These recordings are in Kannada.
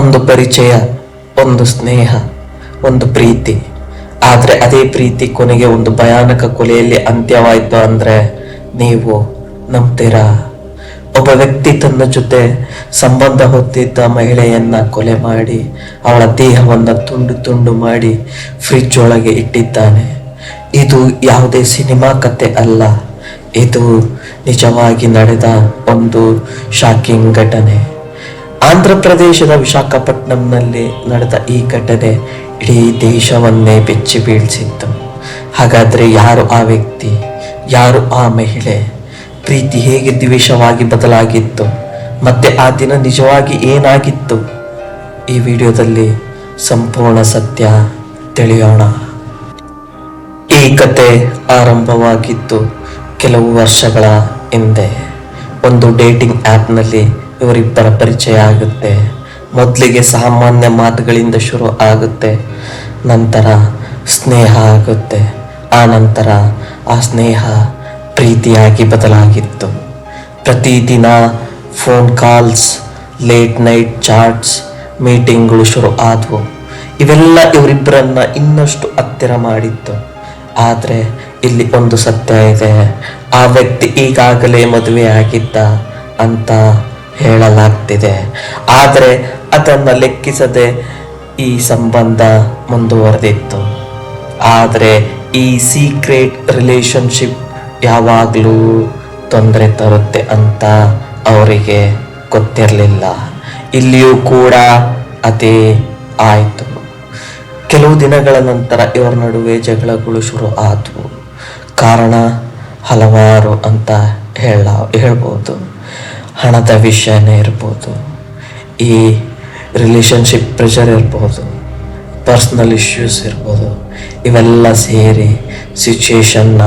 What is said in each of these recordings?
ಒಂದು ಪರಿಚಯ, ಒಂದು ಸ್ನೇಹ, ಒಂದು ಪ್ರೀತಿ. ಆದ್ರೆ ಅದೇ ಪ್ರೀತಿ ಕೊನೆಗೆ ಒಂದು ಭಯಾನಕ ಕೊಲೆಯಲ್ಲಿ ಅಂತ್ಯವಾಯ್ತು ಅಂದ್ರೆ ನೀವು ನಂಬ್ತೀರಾ? ಒಬ್ಬ ವ್ಯಕ್ತಿ ತನ್ನ ಜೊತೆ ಸಂಬಂಧ ಹೊತ್ತಿದ್ದ ಮಹಿಳೆಯನ್ನ ಕೊಲೆ ಮಾಡಿ ಅವಳ ದೇಹವನ್ನ ತುಂಡು ತುಂಡು ಮಾಡಿ ಫ್ರಿಡ್ಜ್ ಒಳಗೆ ಇಟ್ಟಿದ್ದಾನೆ. ಇದು ಯಾವುದೇ ಸಿನಿಮಾ ಕತೆ ಅಲ್ಲ, ಇದು ನಿಜವಾಗಿ ನಡೆದ ಒಂದು ಶಾಕಿಂಗ್ ಘಟನೆ. ಆಂಧ್ರ ಪ್ರದೇಶದ ವಿಶಾಖಪಟ್ಟಣಂನಲ್ಲಿ ನಡೆದ ಈ ಘಟನೆ ಇಡೀ ದೇಶವನ್ನೇ ಬೆಚ್ಚಿ ಬೀಳ್ಸಿತ್ತು. ಹಾಗಾದ್ರೆ ಯಾರು ಆ ವ್ಯಕ್ತಿ, ಯಾರು ಆ ಮಹಿಳೆ? ಪ್ರೀತಿ ಹೇಗೆ ದ್ವೇಷವಾಗಿ ಬದಲಾಗಿತ್ತು? ಮತ್ತೆ ಆ ದಿನ ನಿಜವಾಗಿ ಏನಾಗಿತ್ತು? ಈ ವಿಡಿಯೋದಲ್ಲಿ ಸಂಪೂರ್ಣ ಸತ್ಯ ತಿಳಿಯೋಣ. ಈ ಕತೆ ಆರಂಭವಾಗಿದ್ದು ಕೆಲವು ವರ್ಷಗಳ ಹಿಂದೆ. ಒಂದು ಡೇಟಿಂಗ್ ಆ್ಯಪ್ನಲ್ಲಿ ಇವರಿಬ್ಬರ ಪರಿಚಯ ಆಗುತ್ತೆ. ಮೊದಲಿಗೆ ಸಾಮಾನ್ಯ ಮಾತುಗಳಿಂದ ಶುರು ಆಗುತ್ತೆ, ನಂತರ ಸ್ನೇಹ ಆಗುತ್ತೆ, ಆ ನಂತರ ಆ ಸ್ನೇಹ ಪ್ರೀತಿಯಾಗಿ ಬದಲಾಗಿತ್ತು. ಪ್ರತಿದಿನ phone calls, late night chats, ಮೀಟಿಂಗ್ಗಳು ಶುರು ಆದವು. ಇವೆಲ್ಲ ಇವರಿಬ್ಬರನ್ನ ಇನ್ನಷ್ಟು ಹತ್ತಿರ ಮಾಡಿತ್ತು. ಆದರೆ ಇಲ್ಲಿ ಒಂದು ಸತ್ಯ ಇದೆ, ಆ ವ್ಯಕ್ತಿ ಈಗಾಗಲೇ ಮದುವೆ ಆಗಿದ್ದ ಅಂತ ಹೇಳಲಾಗ್ತಿದೆ. ಆದರೆ ಅದನ್ನು ಲೆಕ್ಕಿಸದೆ ಈ ಸಂಬಂಧ ಮುಂದುವರೆದಿತ್ತು. ಆದರೆ ಈ ಸೀಕ್ರೆಟ್ ರಿಲೇಶನ್ಶಿಪ್ ಯಾವಾಗಲೂ ತೊಂದರೆ ತರುತ್ತೆ ಅಂತ ಅವರಿಗೆ ಗೊತ್ತಿರಲಿಲ್ಲ. ಇಲ್ಲಿಯೂ ಕೂಡ ಅದೇ ಆಯಿತು. ಕೆಲವು ದಿನಗಳ ನಂತರ ಇವರ ನಡುವೆ ಜಗಳಗಳು ಶುರು ಆದವು. ಕಾರಣ ಹಲವಾರು ಅಂತ ಹೇಳ್ಬೋದು. ಹಣದ ವಿಷಯನೇ ಇರ್ಬೋದು, ಈ ರಿಲೇಶನ್ಶಿಪ್ ಪ್ರೆಷರ್ ಇರ್ಬೋದು, ಪರ್ಸ್ನಲ್ ಇಶ್ಯೂಸ್ ಇರ್ಬೋದು. ಇವೆಲ್ಲ ಸೇರಿ ಸಿಚುಯೇಷನ್ನ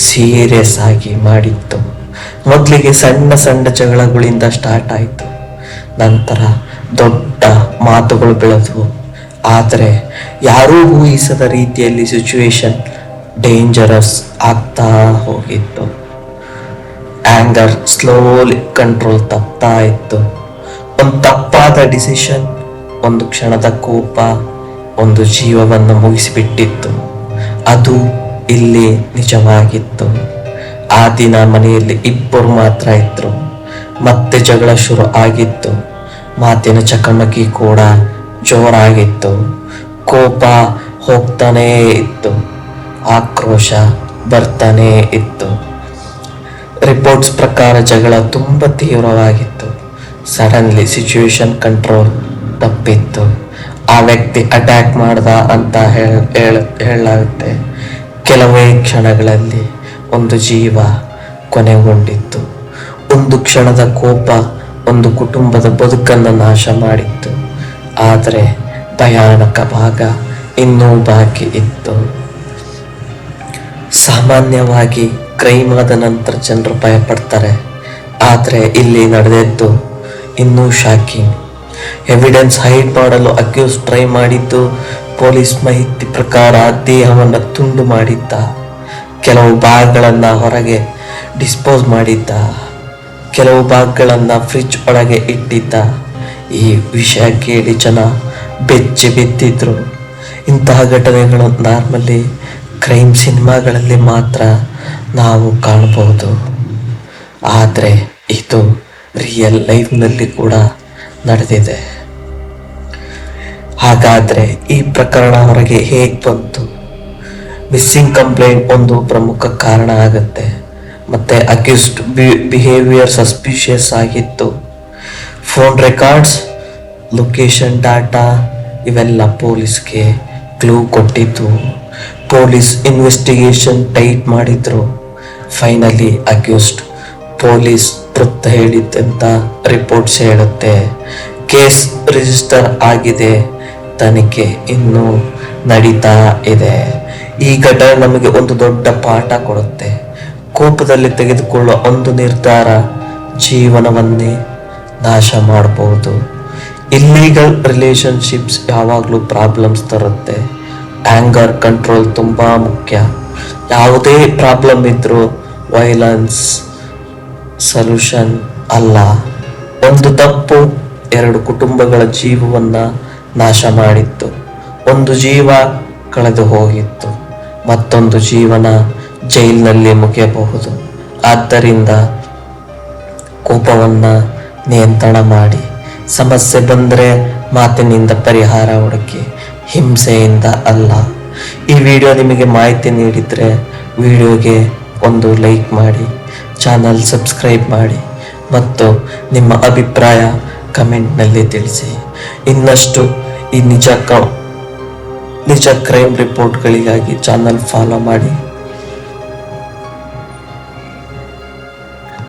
ಸೀರಿಯಸ್ ಆಗಿ ಮಾಡಿತ್ತು. ಮೊದಲಿಗೆ ಸಣ್ಣ ಸಣ್ಣ ಜಗಳಗಳಿಂದ ಸ್ಟಾರ್ಟ್ ಆಯಿತು, ನಂತರ ದೊಡ್ಡ ಮಾತುಗಳು ಬೆಳೆದವು. ಆದರೆ ಯಾರೂ ಊಹಿಸದ ರೀತಿಯಲ್ಲಿ ಸಿಚುವೇಶನ್ ಡೇಂಜರಸ್ ಆಗ್ತಾ ಹೋಗಿತ್ತು. ಆಂಗರ್ ಸ್ಲೋಲಿ ಕಂಟ್ರೋಲ್ ತಪ್ತಾ ಇತ್ತು. ಒಂದು ತಪ್ಪಾದ ಡಿಸಿಷನ್, ಒಂದು ಕ್ಷಣದ ಕೋಪ ಒಂದು ಜೀವವನ್ನು ಮುಗಿಸಿಬಿಟ್ಟಿತ್ತು. ಅದು ಇಲ್ಲಿ ನಿಜವಾಗಿತ್ತು. ಆ ದಿನ ಮನೆಯಲ್ಲಿ ಇಬ್ಬರು ಮಾತ್ರ ಇದ್ರು. ಮತ್ತೆ ಜಗಳ ಶುರು ಆಗಿತ್ತು. ಮಾತಿನ ಚಕಮಕಿ ಕೂಡ ಜೋರಾಗಿತ್ತು. ಕೋಪ ಹೋಗ್ತಾನೇ ಇತ್ತು, ಆಕ್ರೋಶ ಬರ್ತಾನೇ ಇತ್ತು. ರಿಪೋರ್ಟ್ಸ್ ಪ್ರಕಾರ ಜಗಳ ತುಂಬ ತೀವ್ರವಾಗಿತ್ತು. ಸಡನ್ಲಿ ಸಿಚುವೇಶನ್ ಕಂಟ್ರೋಲ್ ತಪ್ಪಿತ್ತು. ಆ ವ್ಯಕ್ತಿ ಅಟ್ಯಾಕ್ ಮಾಡ್ದ ಅಂತ ಹೇಳಲಾಗುತ್ತೆ. ಕೆಲವೇ ಕ್ಷಣಗಳಲ್ಲಿ ಒಂದು ಜೀವ ಕೊನೆಗೊಂಡಿತ್ತು. ಒಂದು ಕ್ಷಣದ ಕೋಪ ಒಂದು ಕುಟುಂಬದ ಬದುಕನ್ನು ನಾಶ ಮಾಡಿತ್ತು. ಆದರೆ ಭಯಾನಕ ಭಾಗ ಇನ್ನೂ ಬಾಕಿ ಇತ್ತು. ಸಾಮಾನ್ಯವಾಗಿ ಕ್ರೈಮ್ ಆದ ನಂತರ ಜನರು ಭಯಪಡ್ತಾರೆ, ಆದರೆ ಇಲ್ಲಿ ನಡೆದಿದ್ದು ಇನ್ನೂ ಶಾಕಿಂಗ್. ಎವಿಡೆನ್ಸ್ ಹೈಡ್ ಮಾಡಲು ಅಕ್ಯೂಸ್ ಟ್ರೈ ಮಾಡಿದ್ದು. ಪೊಲೀಸ್ ಮಾಹಿತಿ ಪ್ರಕಾರ ದೇಹವನ್ನು ತುಂಡು ಮಾಡಿದ್ದ, ಕೆಲವು ಭಾಗಗಳನ್ನು ಹೊರಗೆ ಡಿಸ್ಪೋಸ್ ಮಾಡಿದ್ದ, ಕೆಲವು ಭಾಗಗಳನ್ನು ಫ್ರಿಡ್ಜ್ ಒಳಗೆ ಇಟ್ಟಿದ್ದ. ಈ ವಿಷಯ ಕೇಳಿ ಜನ ಬೆಚ್ಚಿ ಬಿದ್ದಿದ್ರು. ಇಂತಹ ಘಟನೆಗಳು ನಾರ್ಮಲಿ ಕ್ರೈಮ್ ಸಿನಿಮಾಗಳಲ್ಲಿ ಮಾತ್ರ ನಾವು ಕಾಣಬಹುದು, ಆದರೆ ಇದು ರಿಯಲ್ ಲೈಫ್ನಲ್ಲಿ ಕೂಡ ನಡೆದಿದೆ. ಹಾಗಾದರೆ ಈ ಪ್ರಕರಣ ಹೊರಗೆ ಹೇಗೆ ಬಂತು? ಮಿಸ್ಸಿಂಗ್ ಕಂಪ್ಲೇಂಟ್ ಒಂದು ಪ್ರಮುಖ ಕಾರಣ ಆಗುತ್ತೆ. ಮತ್ತೆ ಅಕ್ಯೂಸ್ಡ್ ಬಿಹೇವಿಯರ್ ಸಸ್ಪಿಷಿಯಸ್ ಆಗಿತ್ತು. ಫೋನ್ ರೆಕಾರ್ಡ್ಸ್, ಲೊಕೇಶನ್ ಡಾಟಾ ಇವೆಲ್ಲ ಪೊಲೀಸ್ಗೆ ಕ್ಲೂ ಕೊಟ್ಟಿದ್ದು. ಪೊಲೀಸ್ ಇನ್ವೆಸ್ಟಿಗೇಷನ್ ಟೈಟ್ ಮಾಡಿದ್ರು. ಫೈನಲಿ ಅಕ್ಯೂಸ್ಡ್ ಪೊಲೀಸ್ ಟ್ರುತ್ ಹೇಳಿದ್ದಂತ ರಿಪೋರ್ಟ್ಸ್ ಹೇಳುತ್ತೆ. ಕೇಸ್ ರಿಜಿಸ್ಟರ್ ಆಗಿದೆ, ತನಿಖೆ ಇನ್ನೂ ನಡೀತಾ ಇದೆ. ಈ ಘಟನೆ ನಮಗೆ ಒಂದು ದೊಡ್ಡ ಪಾಠ ಕೊಡುತ್ತೆ. ಕೋಪದಲ್ಲಿ ತೆಗೆದುಕೊಳ್ಳುವ ಒಂದು ನಿರ್ಧಾರ ಜೀವನವನ್ನೇ ನಾಶ ಮಾಡಬಹುದು. ಇಲ್ಲೀಗಲ್ ರಿಲೇಶನ್ಶಿಪ್ಸ್ ಯಾವಾಗಲೂ ಪ್ರಾಬ್ಲಮ್ಸ್ ತರುತ್ತೆ. ಆಂಗರ್ ಕಂಟ್ರೋಲ್ ತುಂಬ ಮುಖ್ಯ. ಯಾವುದೇ ಪ್ರಾಬ್ಲಮ್ ಇದ್ರೂ ವೈಲೆನ್ಸ್ ಸೊಲ್ಯೂಷನ್ ಅಲ್ಲ. ಒಂದು ತಪ್ಪು 2 ಕುಟುಂಬಗಳ ಜೀವವನ್ನ ನಾಶ ಮಾಡಿತ್ತು. ಒಂದು ಜೀವ ಕಳೆದು ಹೋಗಿತ್ತು, ಮತ್ತೊಂದು ಜೀವನ ಜೈಲಿನಲ್ಲಿ ಮುಗಿಯಬಹುದು. ಆದ್ದರಿಂದ ಕೋಪವನ್ನ ನಿಯಂತ್ರಣ ಮಾಡಿ. ಸಮಸ್ಯೆ ಬಂದರೆ ಮಾತಿನಿಂದ ಪರಿಹಾರ ಹುಡುಕಿ, ಹಿಂಸೆಯಿಂದ ಅಲ್ಲ. ಈ ವಿಡಿಯೋ ನಿಮಗೆ ಮಾಹಿತಿ ನೀಡಿದರೆ ವಿಡಿಯೋಗೆ ಒಂದು ಲೈಕ್ ಮಾಡಿ, ಚಾನಲ್ ಸಬ್ಸ್ಕ್ರೈಬ್ ಮಾಡಿ ಮತ್ತು ನಿಮ್ಮ ಅಭಿಪ್ರಾಯ ಕಮೆಂಟ್ನಲ್ಲಿ ತಿಳಿಸಿ. ಇನ್ನಷ್ಟು ಈ ನಿಜ ಕ್ರೈಮ್ ರಿಪೋರ್ಟ್ಗಳಿಗಾಗಿ ಚಾನಲ್ ಫಾಲೋ ಮಾಡಿ.